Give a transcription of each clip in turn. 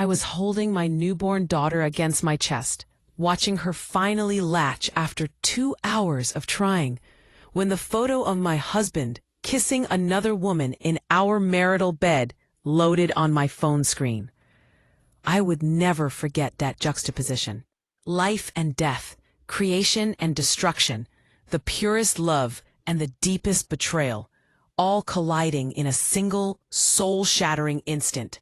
I was holding my newborn daughter against my chest, watching her finally latch after 2 hours of trying, when the photo of my husband kissing another woman in our marital bed loaded on my phone screen. I would never forget that juxtaposition. Life and death, creation and destruction, the purest love and the deepest betrayal, all colliding in a single, soul-shattering instant.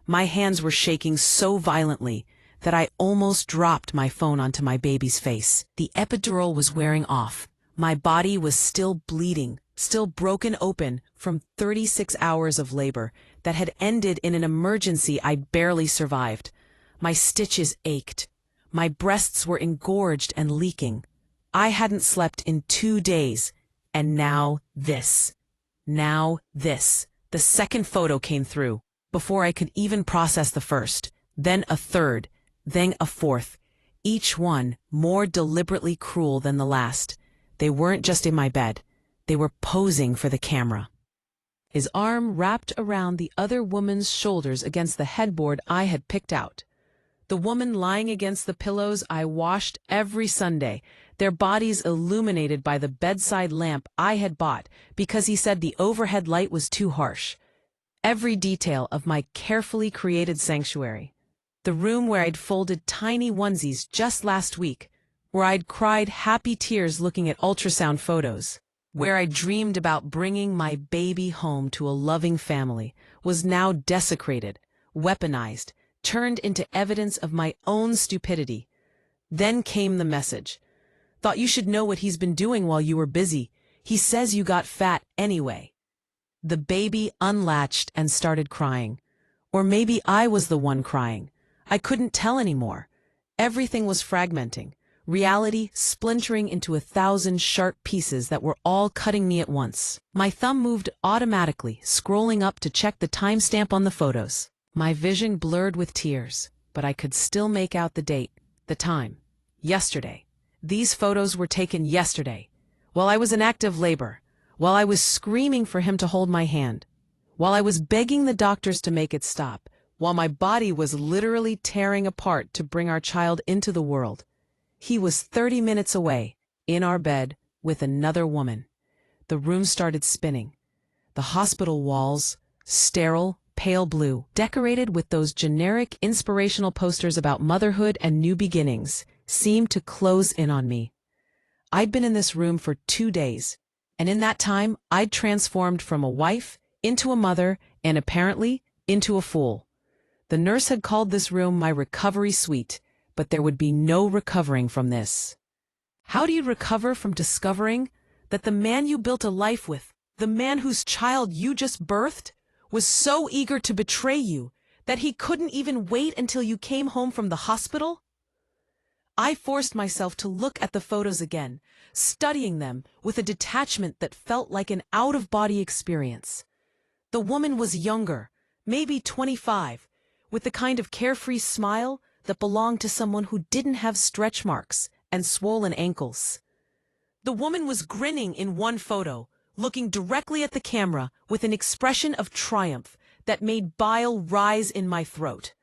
My hands were shaking so violently that I almost dropped my phone onto my baby's face. The epidural was wearing off. My body was still bleeding, still broken open from 36 hours of labor that had ended in an emergency I barely survived. My stitches ached. My breasts were engorged and leaking. I hadn't slept in 2 days, and now this. Now this. The second photo came through, before I could even process the first, then a third, then a fourth, each one more deliberately cruel than the last. They weren't just in my bed. They were posing for the camera. His arm wrapped around the other woman's shoulders against the headboard I had picked out. The woman lying against the pillows I washed every Sunday, their bodies illuminated by the bedside lamp I had bought because he said the overhead light was too harsh. Every detail of my carefully created sanctuary. The room where I'd folded tiny onesies just last week, where I'd cried happy tears looking at ultrasound photos, where I dreamed about bringing my baby home to a loving family, was now desecrated, weaponized, turned into evidence of my own stupidity. Then came the message. Thought you should know what he's been doing while you were busy. He says you got fat anyway. The baby unlatched and started crying. Or maybe I was the one crying. I couldn't tell anymore. Everything was fragmenting. Reality splintering into 1,000 sharp pieces that were all cutting me at once. My thumb moved automatically, scrolling up to check the timestamp on the photos. My vision blurred with tears, but I could still make out the date, the time. Yesterday. These photos were taken yesterday, while I was in active labor, while I was screaming for him to hold my hand, while I was begging the doctors to make it stop, while my body was literally tearing apart to bring our child into the world. He was 30 minutes away, in our bed, with another woman. The room started spinning. The hospital walls, sterile, pale blue, decorated with those generic inspirational posters about motherhood and new beginnings, seemed to close in on me. I'd been in this room for 2 days, and in that time I'd transformed from a wife into a mother and apparently into a fool. The nurse had called this room my recovery suite, but there would be no recovering from this. How do you recover from discovering that the man you built a life with, the man whose child you just birthed, was so eager to betray you that he couldn't even wait until you came home from the hospital? I forced myself to look at the photos again, studying them with a detachment that felt like an out-of-body experience. The woman was younger, maybe 25, with the kind of carefree smile that belonged to someone who didn't have stretch marks and swollen ankles. The woman was grinning in one photo, looking directly at the camera with an expression of triumph that made bile rise in my throat.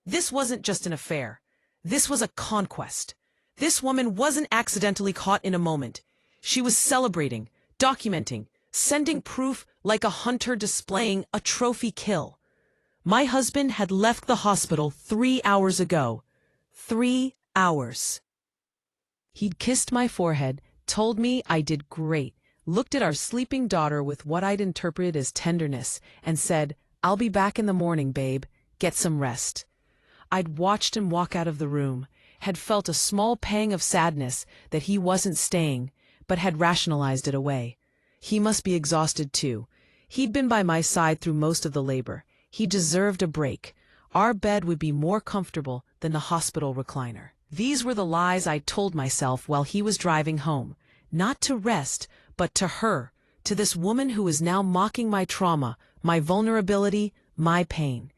This wasn't just an affair. This was a conquest. This woman wasn't accidentally caught in a moment. She was celebrating, documenting, sending proof like a hunter displaying a trophy kill. My husband had left the hospital 3 hours ago. 3 hours. He'd kissed my forehead, told me I did great, looked at our sleeping daughter with what I'd interpreted as tenderness, and said, "I'll be back in the morning, babe. Get some rest." I'd watched him walk out of the room, had felt a small pang of sadness that he wasn't staying, but had rationalized it away. He must be exhausted too. He'd been by my side through most of the labor. He deserved a break. Our bed would be more comfortable than the hospital recliner. These were the lies I told myself while he was driving home, not to rest, but to her, to this woman who was now mocking my trauma, my vulnerability, my pain.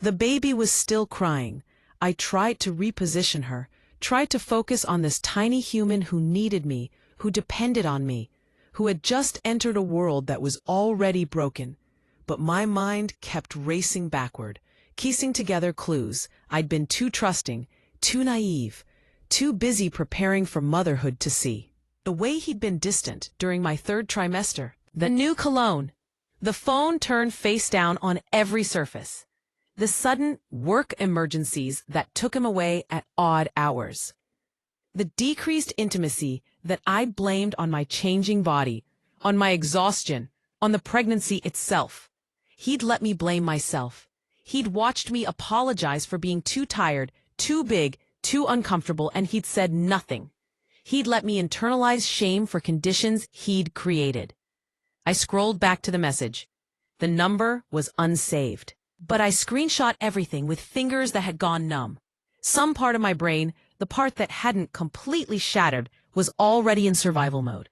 The baby was still crying. I tried to reposition her, tried to focus on this tiny human who needed me, who depended on me, who had just entered a world that was already broken. But my mind kept racing backward, piecing together clues. I'd been too trusting, too naive, too busy preparing for motherhood to see. The way he'd been distant during my third trimester, the new cologne, the phone turned face down on every surface, the sudden work emergencies that took him away at odd hours, the decreased intimacy that I'd blamed on my changing body, on my exhaustion, on the pregnancy itself. He'd let me blame myself. He'd watched me apologize for being too tired, too big, too uncomfortable, and he'd said nothing. He'd let me internalize shame for conditions he'd created. I scrolled back to the message. The number was unsaved, but I screenshot everything with fingers that had gone numb. Some part of my brain, the part that hadn't completely shattered, was already in survival mode.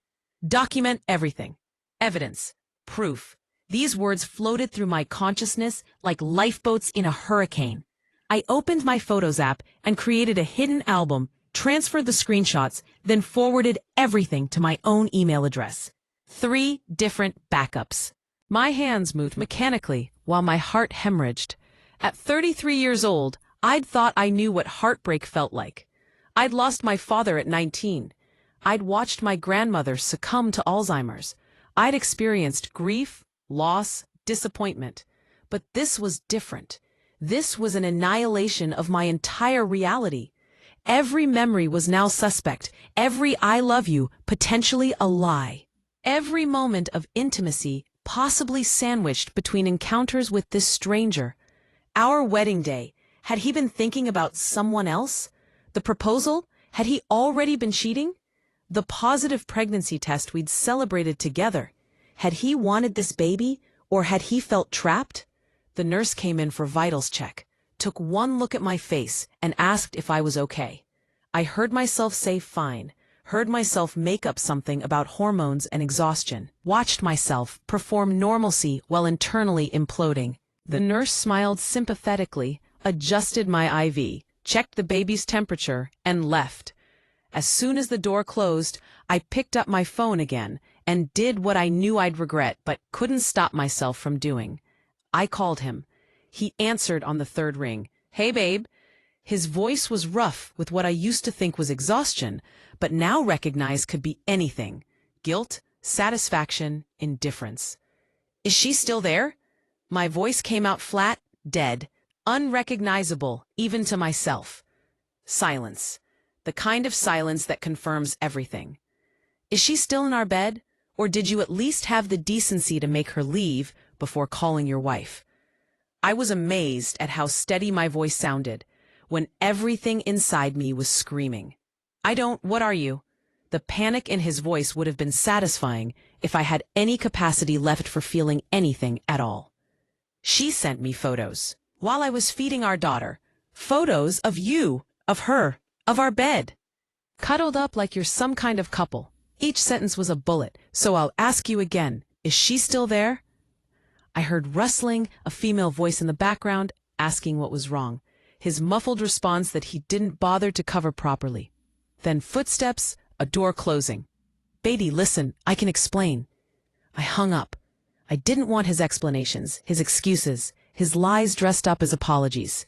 Document everything. Evidence. Proof. These words floated through my consciousness like lifeboats in a hurricane. I opened my Photos app and created a hidden album, transferred the screenshots, then forwarded everything to my own email address. 3 different backups. My hands moved mechanically while my heart hemorrhaged. At 33 years old, I'd thought I knew what heartbreak felt like. I'd lost my father at 19. I'd watched my grandmother succumb to Alzheimer's. I'd experienced grief, loss, disappointment. But this was different. This was an annihilation of my entire reality. Every memory was now suspect. Every I love you potentially a lie. Every moment of intimacy possibly sandwiched between encounters with this stranger. Our wedding day. Had he been thinking about someone else? The proposal? Had he already been cheating? The positive pregnancy test we'd celebrated together. Had he wanted this baby, or had he felt trapped? The nurse came in for vitals check, took one look at my face, and asked if I was okay. I heard myself say fine, heard myself make up something about hormones and exhaustion, watched myself perform normalcy while internally imploding. The nurse smiled sympathetically, adjusted my IV, checked the baby's temperature, and left. As soon as the door closed, I picked up my phone again and did what I knew I'd regret but couldn't stop myself from doing. I called him. He answered on the 3rd ring. "Hey, babe." His voice was rough with what I used to think was exhaustion, but now recognized could be anything. Guilt, satisfaction, indifference. "Is she still there?" My voice came out flat, dead, unrecognizable, even to myself. Silence. The kind of silence that confirms everything. "Is she still in our bed? Or did you at least have the decency to make her leave before calling your wife?" I was amazed at how steady my voice sounded, when everything inside me was screaming. What are you?" The panic in his voice would have been satisfying if I had any capacity left for feeling anything at all. "She sent me photos while I was feeding our daughter. Photos of you, of her, of our bed. Cuddled up like you're some kind of couple." Each sentence was a bullet, so I'll ask you again. Is she still there? I heard rustling, a female voice in the background, asking what was wrong. His muffled response that he didn't bother to cover properly. Then footsteps, a door closing. "Beatty, listen, I can explain." I hung up. I didn't want his explanations, his excuses, his lies dressed up as apologies.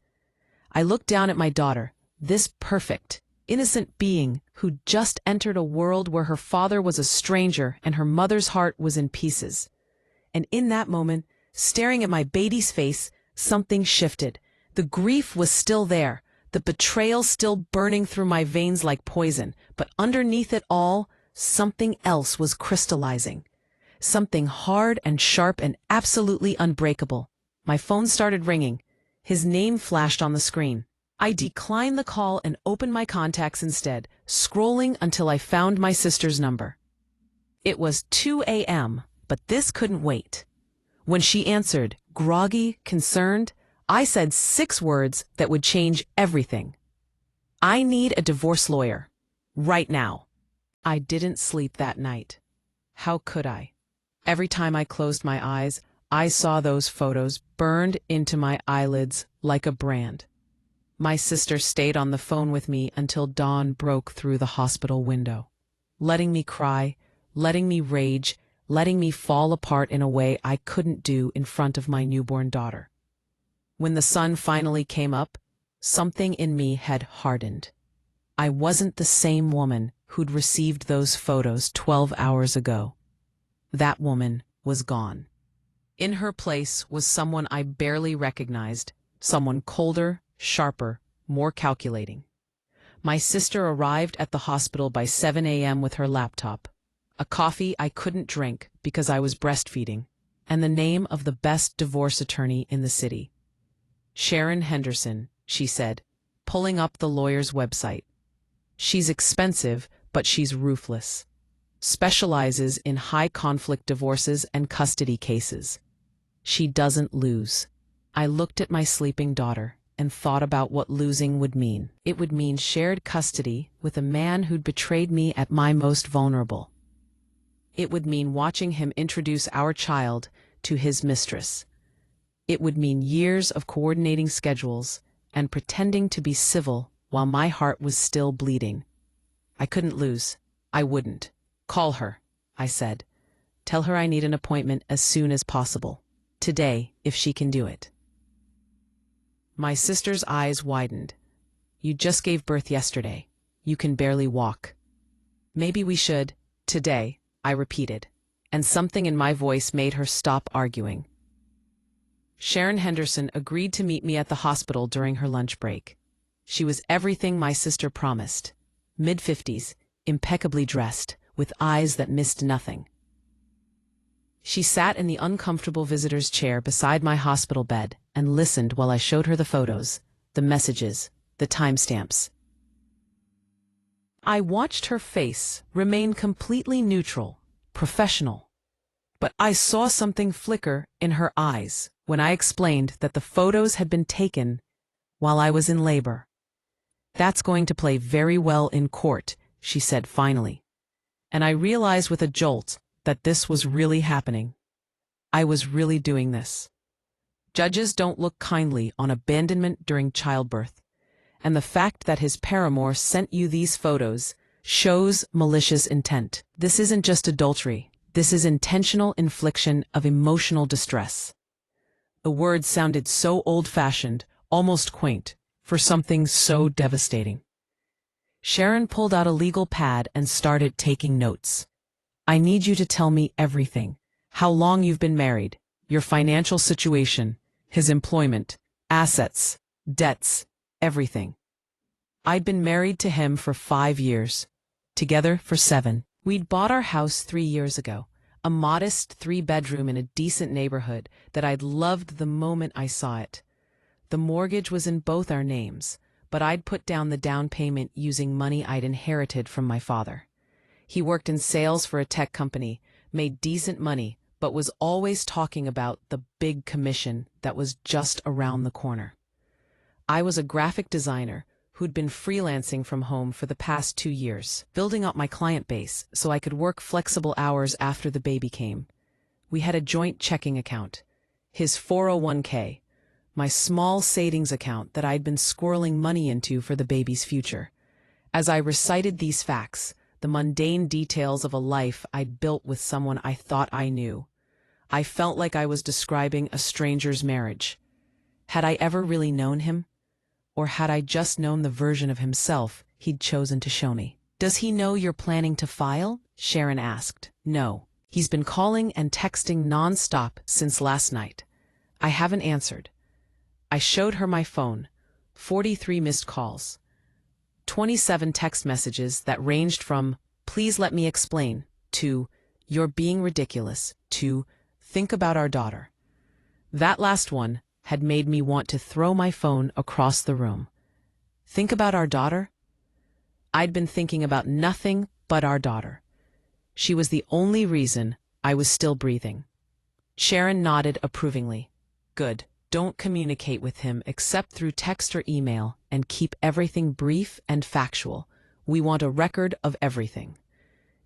I looked down at my daughter, this perfect, innocent being who just entered a world where her father was a stranger and her mother's heart was in pieces. And in that moment, staring at my baby's face, something shifted. The grief was still there, the betrayal still burning through my veins like poison, but underneath it all, something else was crystallizing. Something hard and sharp and absolutely unbreakable. My phone started ringing. His name flashed on the screen. I declined the call and opened my contacts instead, scrolling until I found my sister's number. It was 2 a.m., but this couldn't wait. When she answered, groggy, concerned, I said 6 words that would change everything. "I need a divorce lawyer. Right now." I didn't sleep that night. How could I? Every time I closed my eyes, I saw those photos burned into my eyelids like a brand. My sister stayed on the phone with me until dawn broke through the hospital window, letting me cry, letting me rage, letting me fall apart in a way I couldn't do in front of my newborn daughter. When the sun finally came up, something in me had hardened. I wasn't the same woman who'd received those photos 12 hours ago. That woman was gone. In her place was someone I barely recognized, someone colder, sharper, more calculating. My sister arrived at the hospital by 7 a.m. with her laptop, a coffee I couldn't drink because I was breastfeeding, and the name of the best divorce attorney in the city. Sharon Henderson, she said, pulling up the lawyer's website. She's expensive, but she's ruthless. Specializes in high-conflict divorces and custody cases. She doesn't lose. I looked at my sleeping daughter and thought about what losing would mean. It would mean shared custody with a man who'd betrayed me at my most vulnerable. It would mean watching him introduce our child to his mistress. It would mean years of coordinating schedules and pretending to be civil while my heart was still bleeding. I couldn't lose. I wouldn't. Call her, I said. Tell her I need an appointment as soon as possible. Today, if she can do it. My sister's eyes widened. You just gave birth yesterday. You can barely walk. Maybe we should, today, I repeated, and something in my voice made her stop arguing. Sharon Henderson agreed to meet me at the hospital during her lunch break. She was everything my sister promised. Mid-50s, impeccably dressed, with eyes that missed nothing. She sat in the uncomfortable visitor's chair beside my hospital bed and listened while I showed her the photos, the messages, the timestamps. I watched her face remain completely neutral, professional. But I saw something flicker in her eyes when I explained that the photos had been taken while I was in labor. That's going to play very well in court, she said finally. And I realized with a jolt that this was really happening. I was really doing this. Judges don't look kindly on abandonment during childbirth, and the fact that his paramour sent you these photos shows malicious intent. This isn't just adultery. This is intentional infliction of emotional distress. The word sounded so old-fashioned, almost quaint, for something so devastating. Sharon pulled out a legal pad and started taking notes. I need you to tell me everything. How long you've been married, your financial situation, his employment, assets, debts, everything. I'd been married to him for 5 years, together for 7. We'd bought our house 3 years ago, a modest 3-bedroom in a decent neighborhood that I'd loved the moment I saw it. The mortgage was in both our names, but I'd put down the down payment using money I'd inherited from my father. He worked in sales for a tech company, made decent money, but was always talking about the big commission that was just around the corner. I was a graphic designer who'd been freelancing from home for the past 2 years, building up my client base so I could work flexible hours after the baby came. We had a joint checking account, his 401k, my small savings account that I'd been squirreling money into for the baby's future. As I recited these facts, the mundane details of a life I'd built with someone I thought I knew, I felt like I was describing a stranger's marriage. Had I ever really known him? Or had I just known the version of himself he'd chosen to show me? Does he know you're planning to file? Sharon asked. No. He's been calling and texting non-stop since last night. I haven't answered. I showed her my phone. 43 missed calls. 27 text messages that ranged from, please let me explain, to, you're being ridiculous, to, think about our daughter. That last one had made me want to throw my phone across the room. Think about our daughter? I'd been thinking about nothing but our daughter. She was the only reason I was still breathing. Sharon nodded approvingly. Good. Don't communicate with him except through text or email, and keep everything brief and factual. We want a record of everything.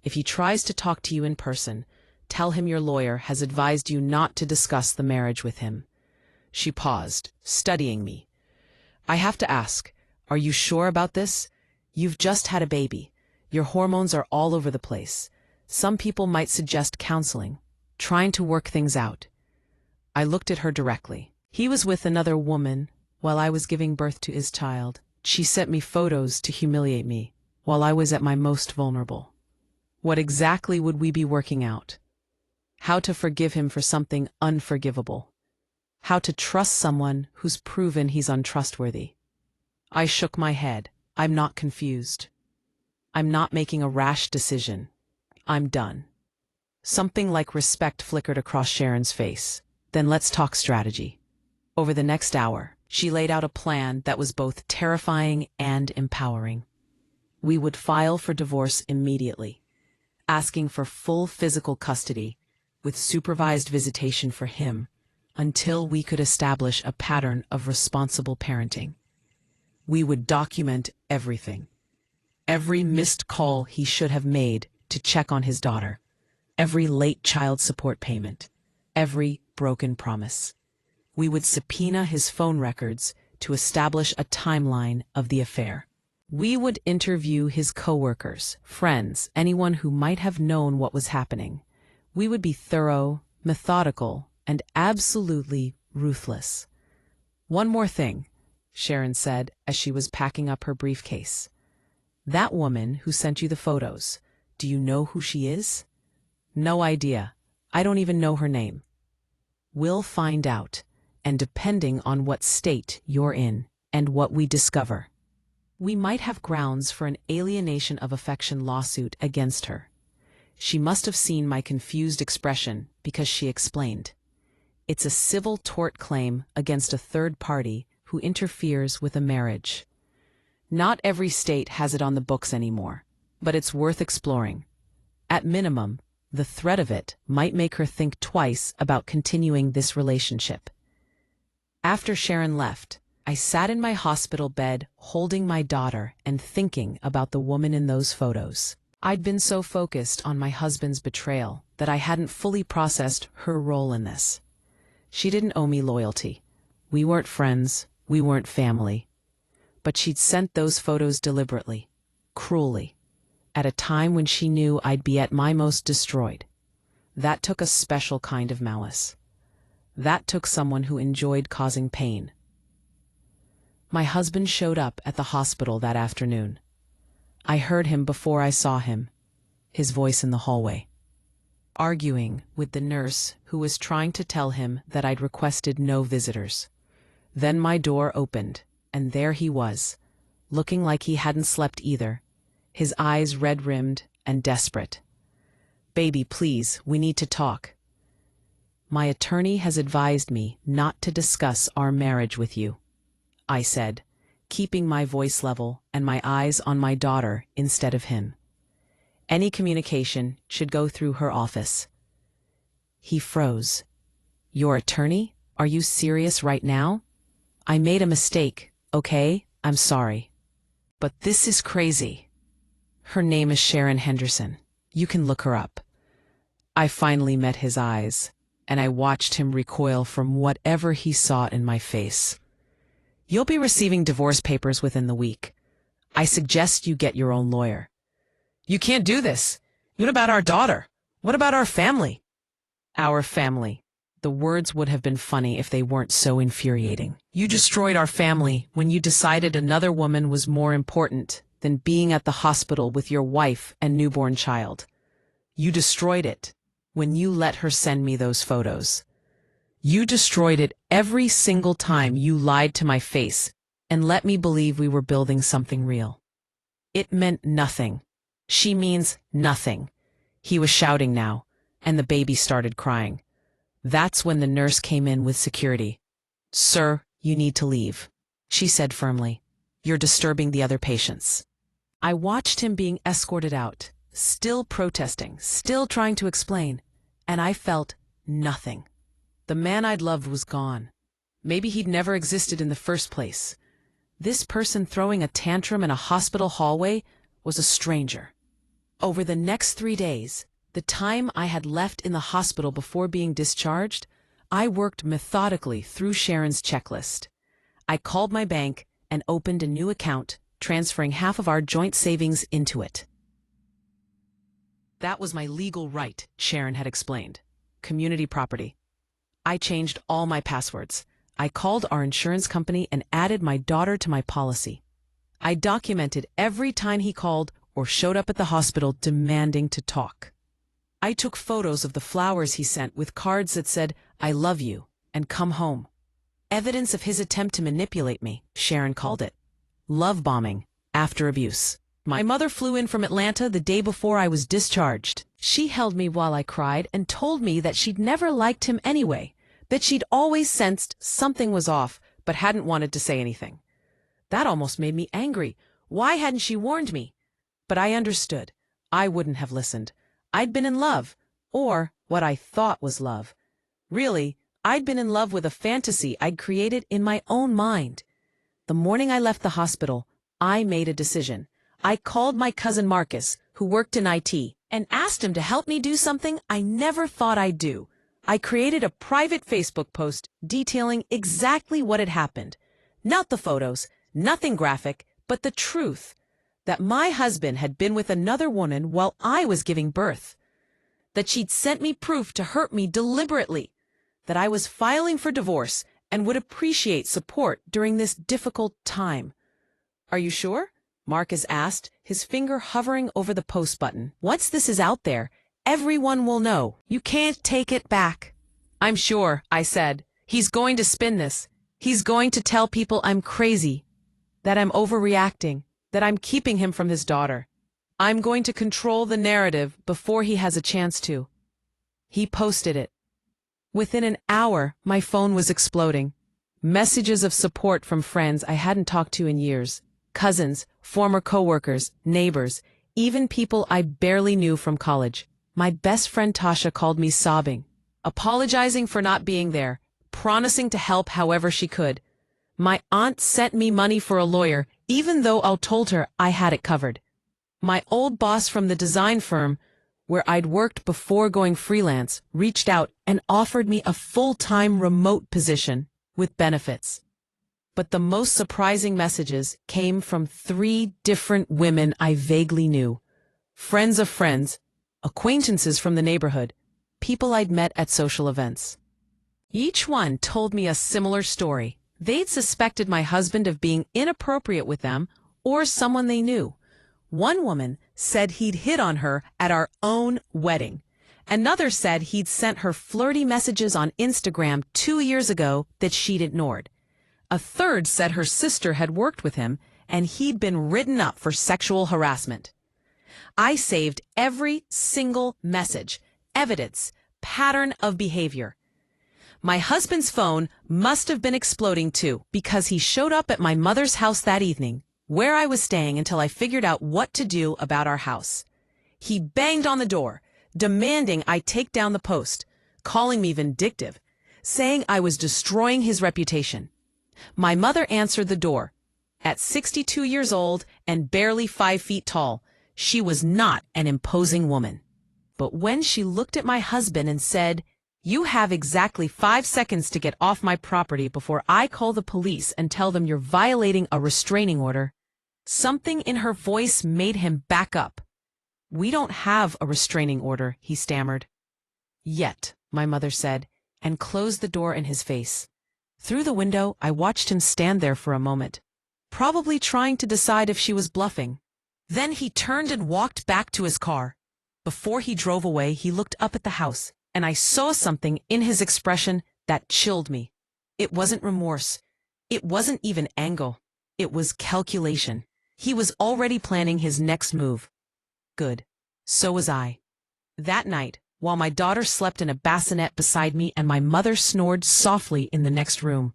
If he tries to talk to you in person, tell him your lawyer has advised you not to discuss the marriage with him. She paused, studying me. I have to ask, are you sure about this? You've just had a baby. Your hormones are all over the place. Some people might suggest counseling, trying to work things out. I looked at her directly. He was with another woman while I was giving birth to his child. She sent me photos to humiliate me while I was at my most vulnerable. What exactly would we be working out? How to forgive him for something unforgivable. How to trust someone who's proven he's untrustworthy. I shook my head. I'm not confused. I'm not making a rash decision. I'm done. Something like respect flickered across Sharon's face. Then let's talk strategy. Over the next hour, she laid out a plan that was both terrifying and empowering. We would file for divorce immediately, asking for full physical custody, with supervised visitation for him, until we could establish a pattern of responsible parenting. We would document everything. Every missed call he should have made to check on his daughter. Every late child support payment. Every broken promise. We would subpoena his phone records to establish a timeline of the affair. We would interview his coworkers, friends, anyone who might have known what was happening. We would be thorough, methodical, and absolutely ruthless. One more thing, Sharon said as she was packing up her briefcase. That woman who sent you the photos, do you know who she is? No idea. I don't even know her name. We'll find out, and depending on what state you're in and what we discover, we might have grounds for an alienation of affection lawsuit against her. She must have seen my confused expression because she explained. It's a civil tort claim against a third party who interferes with a marriage. Not every state has it on the books anymore, but it's worth exploring. At minimum, the threat of it might make her think twice about continuing this relationship. After Sharon left, I sat in my hospital bed holding my daughter and thinking about the woman in those photos. I'd been so focused on my husband's betrayal that I hadn't fully processed her role in this. She didn't owe me loyalty. We weren't friends, we weren't family. But she'd sent those photos deliberately, cruelly, at a time when she knew I'd be at my most destroyed. That took a special kind of malice. That took someone who enjoyed causing pain. My husband showed up at the hospital that afternoon. I heard him before I saw him, his voice in the hallway, arguing with the nurse who was trying to tell him that I'd requested no visitors. Then my door opened, and there he was, looking like he hadn't slept either, his eyes red-rimmed and desperate. "Baby, please, we need to talk. My attorney has advised me not to discuss our marriage with you," I said, keeping my voice level and my eyes on my daughter instead of him. Any communication should go through her office. He froze. "Your attorney? Are you serious right now? I made a mistake, okay? I'm sorry. But this is crazy. Her name is Sharon Henderson. You can look her up." I finally met his eyes, and I watched him recoil from whatever he saw in my face. "You'll be receiving divorce papers within the week. I suggest you get your own lawyer." "You can't do this. What about our daughter? What about our family?" "Our family." The words would have been funny if they weren't so infuriating. "You destroyed our family when you decided another woman was more important than being at the hospital with your wife and newborn child. You destroyed it when you let her send me those photos. You destroyed it every single time you lied to my face and let me believe we were building something real. It meant nothing. She means nothing." He was shouting now, and the baby started crying. That's when the nurse came in with security. "Sir, you need to leave," she said firmly. "You're disturbing the other patients." I watched him being escorted out, still protesting, still trying to explain, and I felt nothing. The man I'd loved was gone. Maybe he'd never existed in the first place. This person throwing a tantrum in a hospital hallway was a stranger. Over the next 3 days, the time I had left in the hospital before being discharged, I worked methodically through Sharon's checklist. I called my bank and opened a new account, transferring half of our joint savings into it. That was my legal right, Sharon had explained. Community property. I changed all my passwords. I called our insurance company and added my daughter to my policy. I documented every time he called or showed up at the hospital demanding to talk. I took photos of the flowers he sent with cards that said, "I love you," and "Come home." Evidence of his attempt to manipulate me, Sharon called it. Love bombing, after abuse. My mother flew in from Atlanta the day before I was discharged. She held me while I cried and told me that she'd never liked him anyway, that she'd always sensed something was off, but hadn't wanted to say anything. That almost made me angry. Why hadn't she warned me? But I understood. I wouldn't have listened. I'd been in love, or what I thought was love. Really, I'd been in love with a fantasy I'd created in my own mind. The morning I left the hospital, I made a decision. I called my cousin Marcus, who worked in IT, and asked him to help me do something I never thought I'd do. I created a private Facebook post detailing exactly what had happened. Not the photos, nothing graphic, but the truth. That my husband had been with another woman while I was giving birth. That she'd sent me proof to hurt me deliberately. That I was filing for divorce and would appreciate support during this difficult time. "Are you sure?" Marcus asked, his finger hovering over the post button. "Once this is out there, everyone will know. You can't take it back." "I'm sure," I said. "He's going to spin this. He's going to tell people I'm crazy, that I'm overreacting, that I'm keeping him from his daughter. I'm going to control the narrative before he has a chance to." He posted it. Within an hour, my phone was exploding. Messages of support from friends I hadn't talked to in years. Cousins, former coworkers, neighbors, even people I barely knew from college. My best friend Tasha called me sobbing, apologizing for not being there, promising to help however she could. My aunt sent me money for a lawyer, even though I told her I had it covered. My old boss from the design firm, where I'd worked before going freelance, reached out and offered me a full-time remote position with benefits. But the most surprising messages came from 3 different women I vaguely knew. Friends of friends, acquaintances from the neighborhood, people I'd met at social events. Each one told me a similar story. They'd suspected my husband of being inappropriate with them or someone they knew. One woman said he'd hit on her at our own wedding. Another said he'd sent her flirty messages on Instagram 2 years ago that she'd ignored. A third said her sister had worked with him and he'd been written up for sexual harassment. I saved every single message, evidence, pattern of behavior. My husband's phone must have been exploding too, because he showed up at my mother's house that evening, where I was staying until I figured out what to do about our house. He banged on the door, demanding I take down the post, calling me vindictive, saying I was destroying his reputation. My mother answered the door. At 62 years old and barely 5 feet tall, she was not an imposing woman. But when she looked at my husband and said, "You have exactly 5 seconds to get off my property before I call the police and tell them you're violating a restraining order," something in her voice made him back up. "We don't have a restraining order," he stammered. "Yet," my mother said, and closed the door in his face. Through the window, I watched him stand there for a moment, probably trying to decide if she was bluffing. Then he turned and walked back to his car. Before he drove away, he looked up at the house, and I saw something in his expression that chilled me. It wasn't remorse. It wasn't even anger. It was calculation. He was already planning his next move. Good. So was I. That night, while my daughter slept in a bassinet beside me and my mother snored softly in the next room,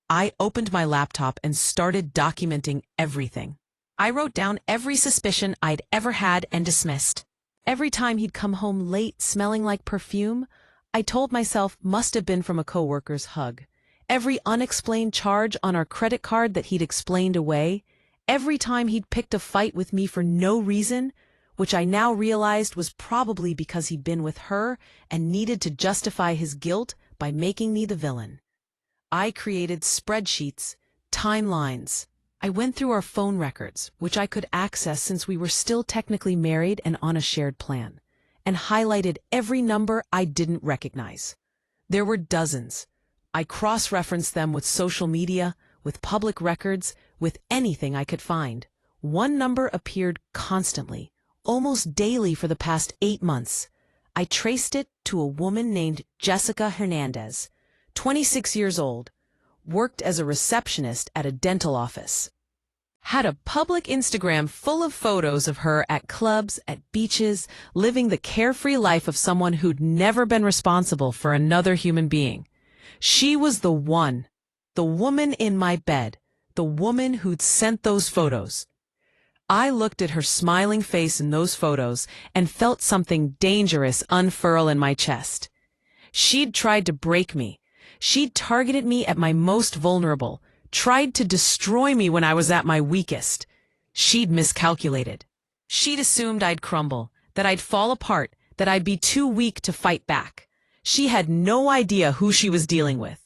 I opened my laptop and started documenting everything. I wrote down every suspicion I'd ever had and dismissed. Every time he'd come home late smelling like perfume, I told myself must have been from a coworker's hug. Every unexplained charge on our credit card that he'd explained away, every time he'd picked a fight with me for no reason, which I now realized was probably because he'd been with her and needed to justify his guilt by making me the villain. I created spreadsheets, timelines. I went through our phone records, which I could access since we were still technically married and on a shared plan, and highlighted every number I didn't recognize. There were dozens. I cross-referenced them with social media, with public records, with anything I could find. One number appeared constantly, almost daily for the past 8 months. I traced it to a woman named Jessica Hernandez, 26 years old, worked as a receptionist at a dental office. Had a public Instagram full of photos of her at clubs, at beaches, living the carefree life of someone who'd never been responsible for another human being. She was the one, the woman in my bed, the woman who'd sent those photos. I looked at her smiling face in those photos and felt something dangerous unfurl in my chest. She'd tried to break me. She'd targeted me at my most vulnerable, tried to destroy me when I was at my weakest. She'd miscalculated. She'd assumed I'd crumble, that I'd fall apart, that I'd be too weak to fight back. She had no idea who she was dealing with.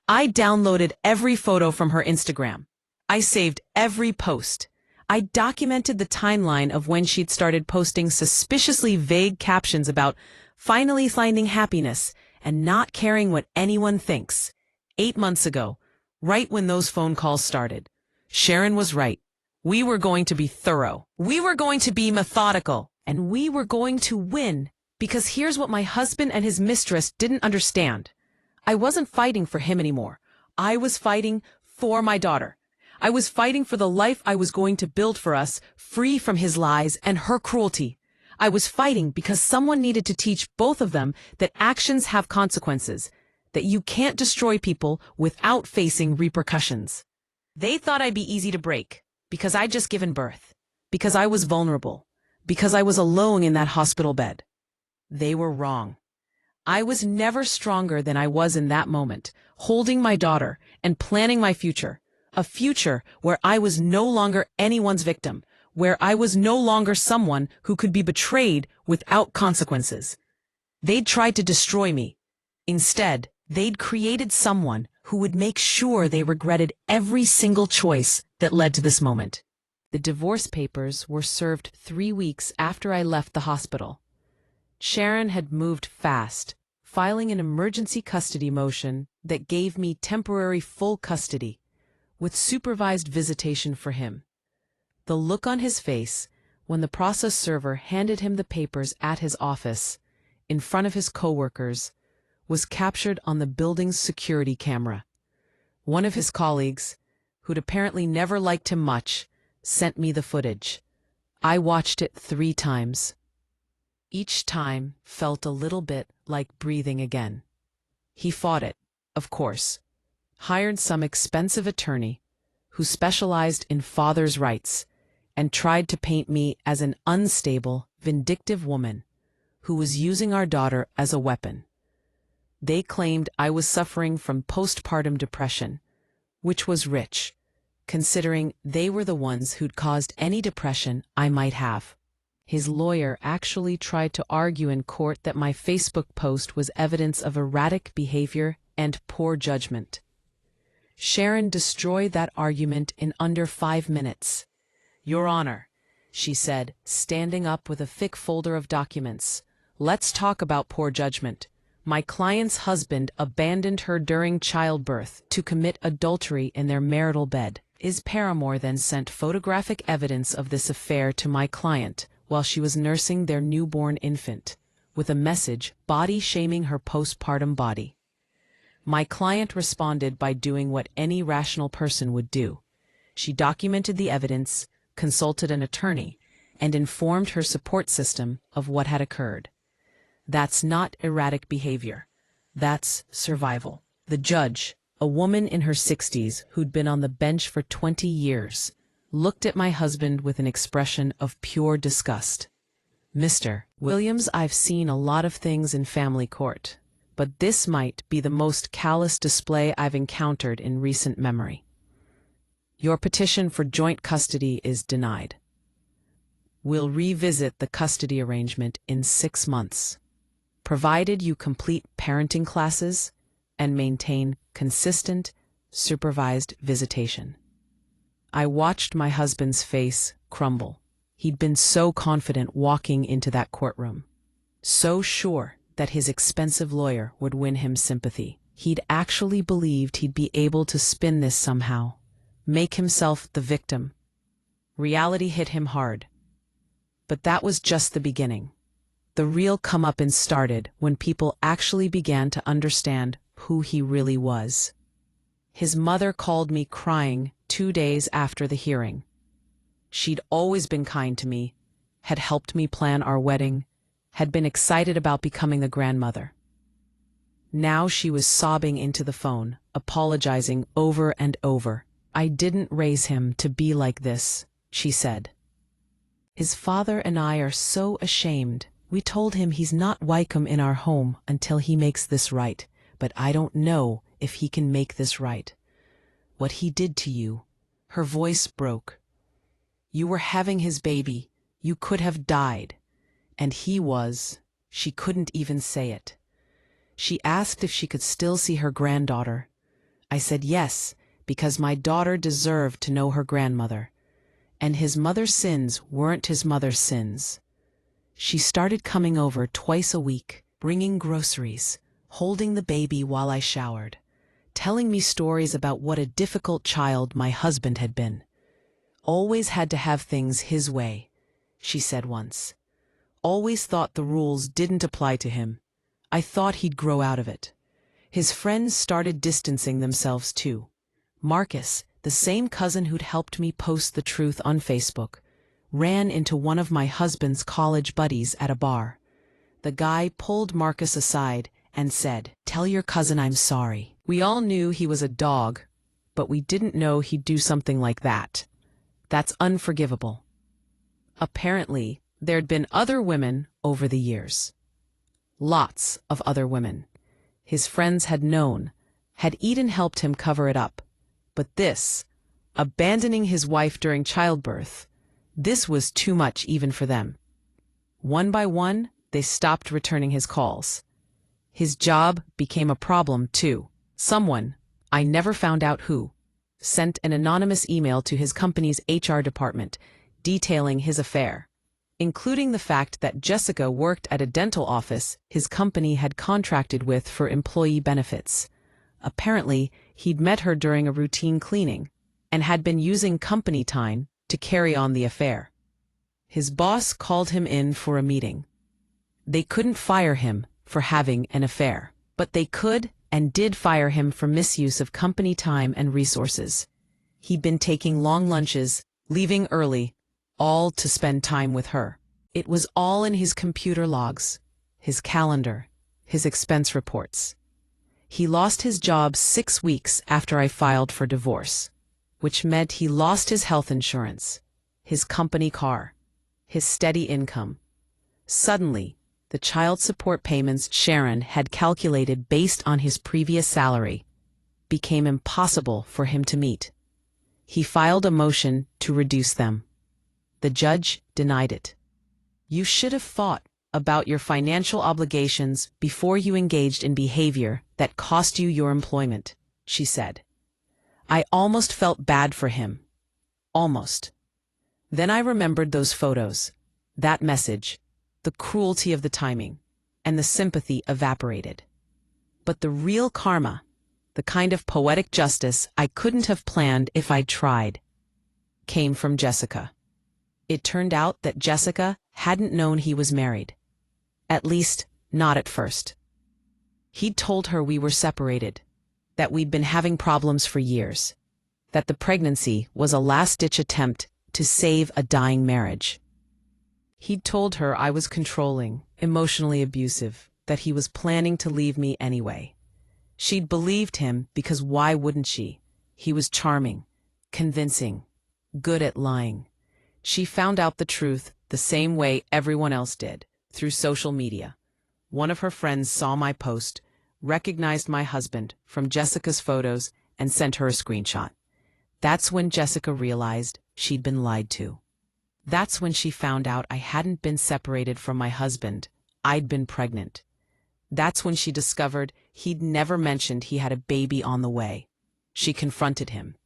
I downloaded every photo from her Instagram. I saved every post. I documented the timeline of when she'd started posting suspiciously vague captions about finally finding happiness and not caring what anyone thinks. 8 months ago, right when those phone calls started, Sharon was right. We were going to be thorough. We were going to be methodical. And we were going to win. Because here's what my husband and his mistress didn't understand. I wasn't fighting for him anymore. I was fighting for my daughter. I was fighting for the life I was going to build for us, free from his lies and her cruelty. I was fighting because someone needed to teach both of them that actions have consequences, that you can't destroy people without facing repercussions. They thought I'd be easy to break, because I'd just given birth, because I was vulnerable, because I was alone in that hospital bed. They were wrong. I was never stronger than I was in that moment, holding my daughter and planning my future, a future where I was no longer anyone's victim, where I was no longer someone who could be betrayed without consequences. They'd tried to destroy me. Instead, they'd created someone who would make sure they regretted every single choice that led to this moment. The divorce papers were served 3 weeks after I left the hospital. Sharon had moved fast, filing an emergency custody motion that gave me temporary full custody, with supervised visitation for him. The look on his face when the process server handed him the papers at his office, in front of his coworkers, was captured on the building's security camera. One of his colleagues, who'd apparently never liked him much, sent me the footage. I watched it 3 times. Each time felt a little bit like breathing again. He fought it, of course, hired some expensive attorney who specialized in father's rights and tried to paint me as an unstable, vindictive woman who was using our daughter as a weapon. They claimed I was suffering from postpartum depression, which was rich, considering they were the ones who'd caused any depression I might have. His lawyer actually tried to argue in court that my Facebook post was evidence of erratic behavior and poor judgment. Sharon destroyed that argument in under 5 minutes. "Your Honor," she said, standing up with a thick folder of documents, "let's talk about poor judgment. My client's husband abandoned her during childbirth to commit adultery in their marital bed. His paramour then sent photographic evidence of this affair to my client while she was nursing their newborn infant, with a message body-shaming her postpartum body. My client responded by doing what any rational person would do. She documented the evidence, consulted an attorney, and informed her support system of what had occurred. That's not erratic behavior. That's survival." The judge, a woman in her 60s who'd been on the bench for 20 years, looked at my husband with an expression of pure disgust. "Mr. Williams, I've seen a lot of things in family court, but this might be the most callous display I've encountered in recent memory. Your petition for joint custody is denied. We'll revisit the custody arrangement in 6 months, provided you complete parenting classes and maintain consistent, supervised visitation." I watched my husband's face crumble. He'd been so confident walking into that courtroom, so sure that his expensive lawyer would win him sympathy. He'd actually believed he'd be able to spin this somehow, make himself the victim. Reality hit him hard. But that was just the beginning. The real comeuppance started when people actually began to understand who he really was. His mother called me crying 2 days after the hearing. She'd always been kind to me, had helped me plan our wedding, had been excited about becoming the grandmother. Now she was sobbing into the phone, apologizing over and over. "I didn't raise him to be like this," she said. "His father and I are so ashamed. We told him he's not welcome in our home until he makes this right, but I don't know if he can make this right. What he did to you." Her voice broke. "You were having his baby. You could have died. And he was." She couldn't even say it. She asked if she could still see her granddaughter. I said yes, because my daughter deserved to know her grandmother. And his mother's sins weren't his mother's sins. She started coming over twice a week, bringing groceries, holding the baby while I showered, telling me stories about what a difficult child my husband had been. "Always had to have things his way," she said once. "Always thought the rules didn't apply to him. I thought he'd grow out of it." His friends started distancing themselves too. Marcus, the same cousin who'd helped me post the truth on Facebook, ran into one of my husband's college buddies at a bar. The guy pulled Marcus aside and said, "Tell your cousin I'm sorry. We all knew he was a dog, but we didn't know he'd do something like that. That's unforgivable." Apparently, there'd been other women over the years. Lots of other women. His friends had known, had even helped him cover it up. But this, abandoning his wife during childbirth, this was too much even for them. One by one, they stopped returning his calls. His job became a problem too. Someone, I never found out who, sent an anonymous email to his company's HR department detailing his affair, including the fact that Jessica worked at a dental office his company had contracted with for employee benefits. Apparently, he'd met her during a routine cleaning and had been using company time to carry on the affair. His boss called him in for a meeting. They couldn't fire him for having an affair, but they could and did fire him for misuse of company time and resources. He'd been taking long lunches, leaving early, all to spend time with her. It was all in his computer logs, his calendar, his expense reports. He lost his job 6 weeks after I filed for divorce, which meant he lost his health insurance, his company car, his steady income. Suddenly, the child support payments Sharon had calculated based on his previous salary became impossible for him to meet. He filed a motion to reduce them. The judge denied it. "You should have thought about your financial obligations before you engaged in behavior that cost you your employment," she said. I almost felt bad for him. Almost. Then I remembered those photos, that message, the cruelty of the timing, and the sympathy evaporated. But the real karma, the kind of poetic justice I couldn't have planned if I'd tried, came from Jessica. It turned out that Jessica hadn't known he was married. At least, not at first. He'd told her we were separated, that we'd been having problems for years, that the pregnancy was a last-ditch attempt to save a dying marriage. He'd told her I was controlling, emotionally abusive, that he was planning to leave me anyway. She'd believed him because why wouldn't she? He was charming, convincing, good at lying. She found out the truth the same way everyone else did, through social media. One of her friends saw my post, recognized my husband from Jessica's photos, and sent her a screenshot. That's when Jessica realized she'd been lied to. That's when she found out I hadn't been separated from my husband, I'd been pregnant. That's when she discovered he'd never mentioned he had a baby on the way. She confronted him.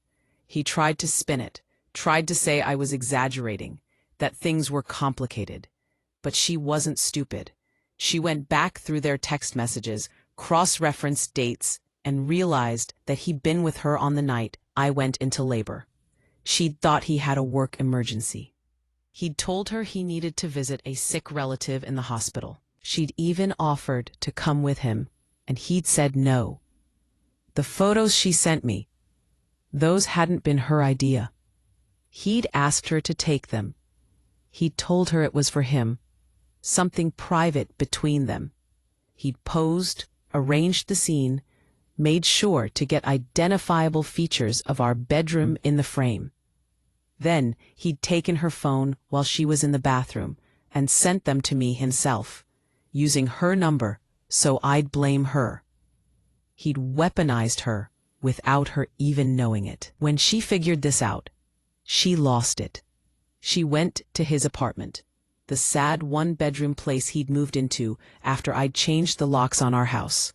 He tried to spin it, tried to say I was exaggerating, that things were complicated. But she wasn't stupid. She went back through their text messages, cross-referenced dates, and realized that he'd been with her on the night I went into labor. She'd thought he had a work emergency. He'd told her he needed to visit a sick relative in the hospital. She'd even offered to come with him, and he'd said no. The photos she sent me, those hadn't been her idea. He'd asked her to take them. He'd told her it was for him, something private between them. He'd posed, arranged the scene, made sure to get identifiable features of our bedroom in the frame. Then he'd taken her phone while she was in the bathroom and sent them to me himself, using her number so I'd blame her. He'd weaponized her without her even knowing it. When she figured this out, she lost it. She went to his apartment, the sad one-bedroom place he'd moved into after I'd changed the locks on our house,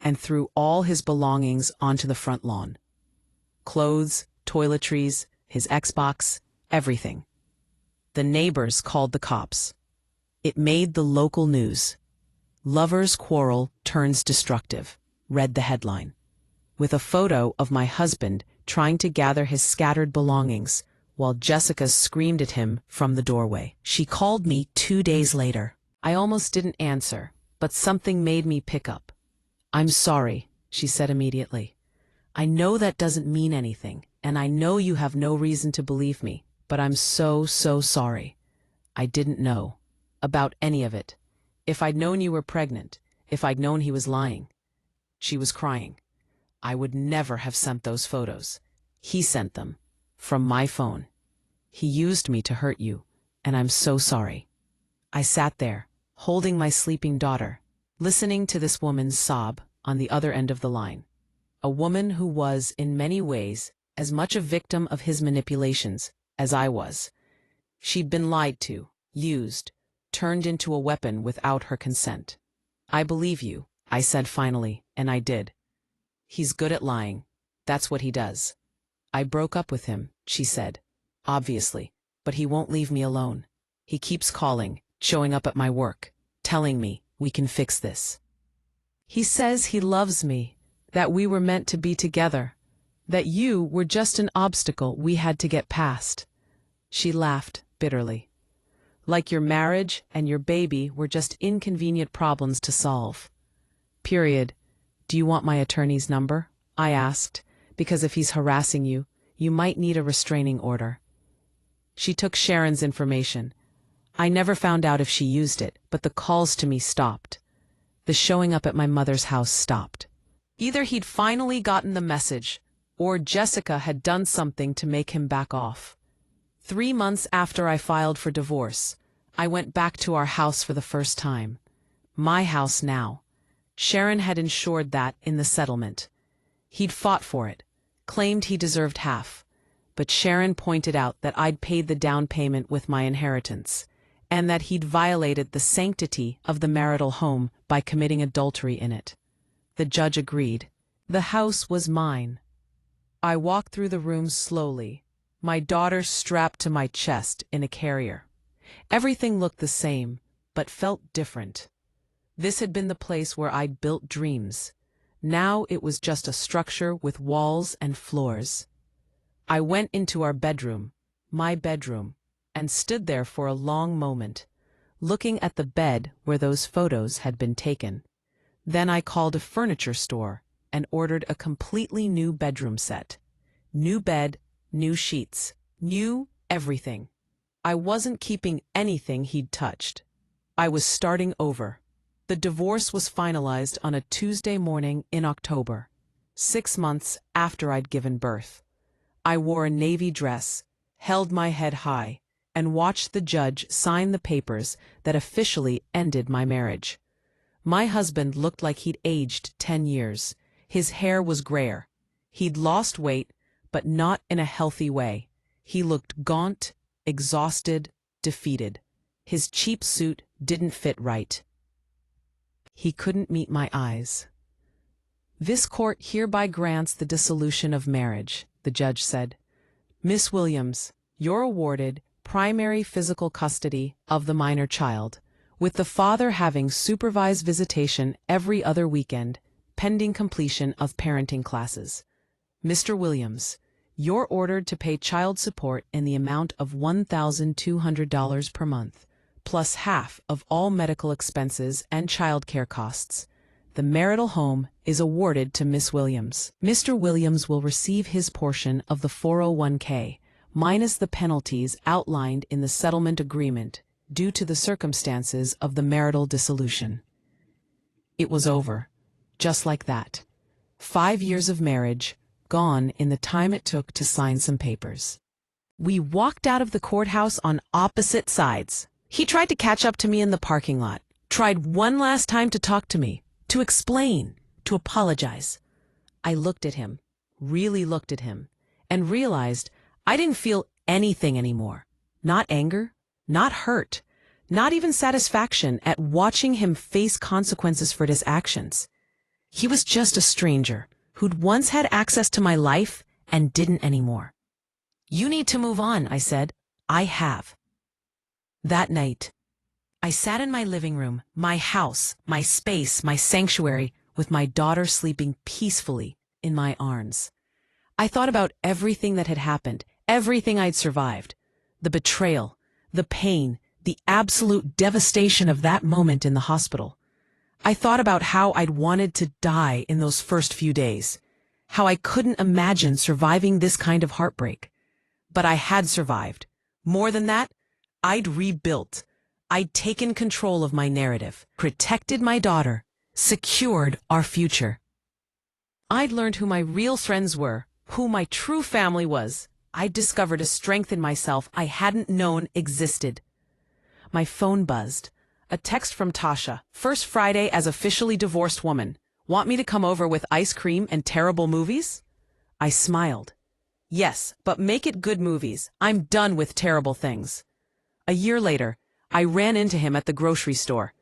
and threw all his belongings onto the front lawn. Clothes, toiletries, his Xbox, everything. The neighbors called the cops. It made the local news. "Lovers quarrel turns destructive," read the headline, with a photo of my husband trying to gather his scattered belongings while Jessica screamed at him from the doorway. She called me 2 days later. I almost didn't answer, but something made me pick up. "I'm sorry," she said immediately. "I know that doesn't mean anything, and I know you have no reason to believe me, but I'm so sorry. I didn't know about any of it. If I'd known you were pregnant, if I'd known he was lying." She was crying. "I would never have sent those photos. He sent them. From my phone. He used me to hurt you, and I'm so sorry." I sat there, holding my sleeping daughter, listening to this woman's sob on the other end of the line. A woman who was, in many ways, as much a victim of his manipulations as I was. She'd been lied to, used, turned into a weapon without her consent. "I believe you," I said finally, and I did. "He's good at lying. That's what he does." "I broke up with him," she said, "obviously, but he won't leave me alone. He keeps calling, showing up at my work, telling me we can fix this. He says he loves me, that we were meant to be together, that you were just an obstacle we had to get past." She laughed bitterly. "Like your marriage and your baby were just inconvenient problems to solve. Period. Do you want my attorney's number?" I asked, "because if he's harassing you, you might need a restraining order." She took Sharon's information. I never found out if she used it, but the calls to me stopped. The showing up at my mother's house stopped. Either he'd finally gotten the message, or Jessica had done something to make him back off. 3 months after I filed for divorce, I went back to our house for the first time. My house now. Sharon had ensured that in the settlement. He'd fought for it, claimed he deserved half, but Sharon pointed out that I'd paid the down payment with my inheritance, and that he'd violated the sanctity of the marital home by committing adultery in it. The judge agreed. The house was mine. I walked through the room slowly, my daughter strapped to my chest in a carrier. Everything looked the same, but felt different. This had been the place where I'd built dreams. Now it was just a structure with walls and floors. I went into our bedroom, my bedroom, and stood there for a long moment, looking at the bed where those photos had been taken. Then I called a furniture store and ordered a completely new bedroom set. New bed, new sheets, new everything. I wasn't keeping anything he'd touched. I was starting over. The divorce was finalized on a Tuesday morning in October, 6 months after I'd given birth. I wore a navy dress, held my head high, and watched the judge sign the papers that officially ended my marriage. My husband looked like he'd aged 10 years. His hair was grayer. He'd lost weight, but not in a healthy way. He looked gaunt, exhausted, defeated. His cheap suit didn't fit right. He couldn't meet my eyes. "This court hereby grants the dissolution of marriage," the judge said. "Miss Williams, you're awarded primary physical custody of the minor child, with the father having supervised visitation every other weekend, pending completion of parenting classes. Mr. Williams, you're ordered to pay child support in the amount of $1,200 per month, plus half of all medical expenses and childcare costs. The marital home is awarded to Miss Williams. Mr. Williams will receive his portion of the 401k, minus the penalties outlined in the settlement agreement due to the circumstances of the marital dissolution. It was over, just like that. 5 years of marriage, gone in the time it took to sign some papers. We walked out of the courthouse on opposite sides. He tried to catch up to me in the parking lot, tried one last time to talk to me, to explain, to apologize. I looked at him, really looked at him, and realized I didn't feel anything anymore. Not anger, not hurt, not even satisfaction at watching him face consequences for his actions. He was just a stranger who'd once had access to my life and didn't anymore. You need to move on, I said. I have. That night, I sat in my living room, my house, my space, my sanctuary, with my daughter sleeping peacefully in my arms. I thought about everything that had happened, everything I'd survived, the betrayal, the pain, the absolute devastation of that moment in the hospital. I thought about how I'd wanted to die in those first few days, how I couldn't imagine surviving this kind of heartbreak. But I had survived. More than that, I'd rebuilt. I'd taken control of my narrative, protected my daughter, secured our future. I'd learned who my real friends were, who my true family was. I'd discovered a strength in myself I hadn't known existed. My phone buzzed. A text from Tasha. First Friday as officially divorced woman. Want me to come over with ice cream and terrible movies? I smiled. Yes, but make it good movies. I'm done with terrible things. A year later, I ran into him at the grocery store.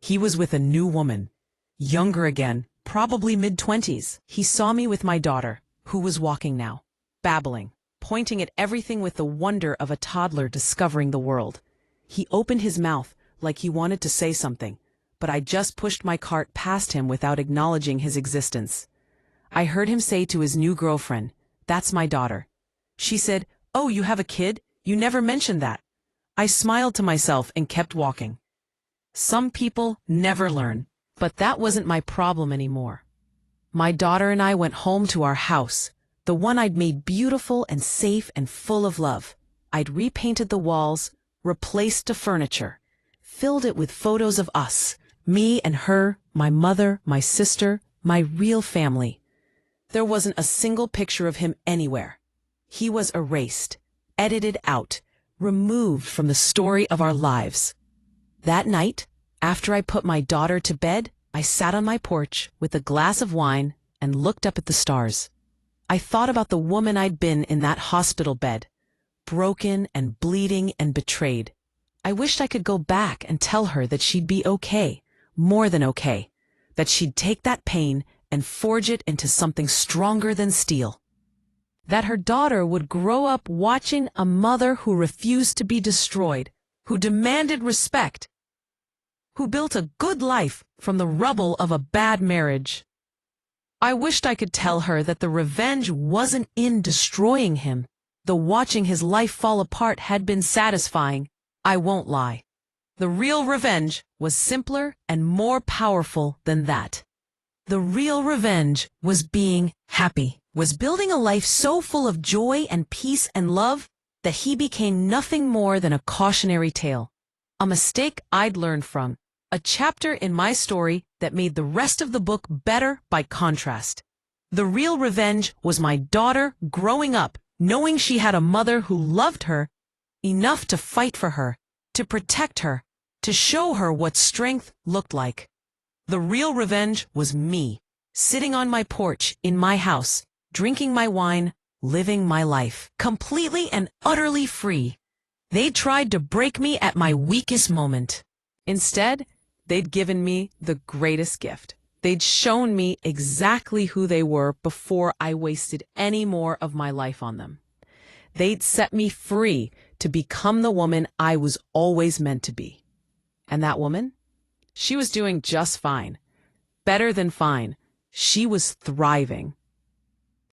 He was with a new woman. Younger again, probably mid-20s. He saw me with my daughter, who was walking now, babbling, pointing at everything with the wonder of a toddler discovering the world. He opened his mouth like he wanted to say something, but I just pushed my cart past him without acknowledging his existence. I heard him say to his new girlfriend, "That's my daughter." She said, "Oh, you have a kid? You never mentioned that." I smiled to myself and kept walking. Some people never learn, but that wasn't my problem anymore. My daughter and I went home to our house, the one I'd made beautiful and safe and full of love. I'd repainted the walls, replaced the furniture, filled it with photos of us, me and her, my mother, my sister, my real family. There wasn't a single picture of him anywhere. He was erased, edited out, removed from the story of our lives. That night, after I put my daughter to bed, I sat on my porch with a glass of wine and looked up at the stars. I thought about the woman I'd been in that hospital bed, broken and bleeding and betrayed. I wished I could go back and tell her that she'd be okay, more than okay, that she'd take that pain and forge it into something stronger than steel. That her daughter would grow up watching a mother who refused to be destroyed, who demanded respect, who built a good life from the rubble of a bad marriage. I wished I could tell her that the revenge wasn't in destroying him, though watching his life fall apart had been satisfying. I won't lie. The real revenge was simpler and more powerful than that. The real revenge was being happy, was building a life so full of joy and peace and love that he became nothing more than a cautionary tale, a mistake I'd learned from, a chapter in my story that made the rest of the book better by contrast. The real revenge was my daughter growing up, knowing she had a mother who loved her enough to fight for her, to protect her, to show her what strength looked like. The real revenge was me, sitting on my porch in my house, drinking my wine, living my life, completely and utterly free. They tried to break me at my weakest moment. Instead, they'd given me the greatest gift. They'd shown me exactly who they were before I wasted any more of my life on them. They'd set me free to become the woman I was always meant to be. And that woman? She was doing just fine. Better than fine. She was thriving.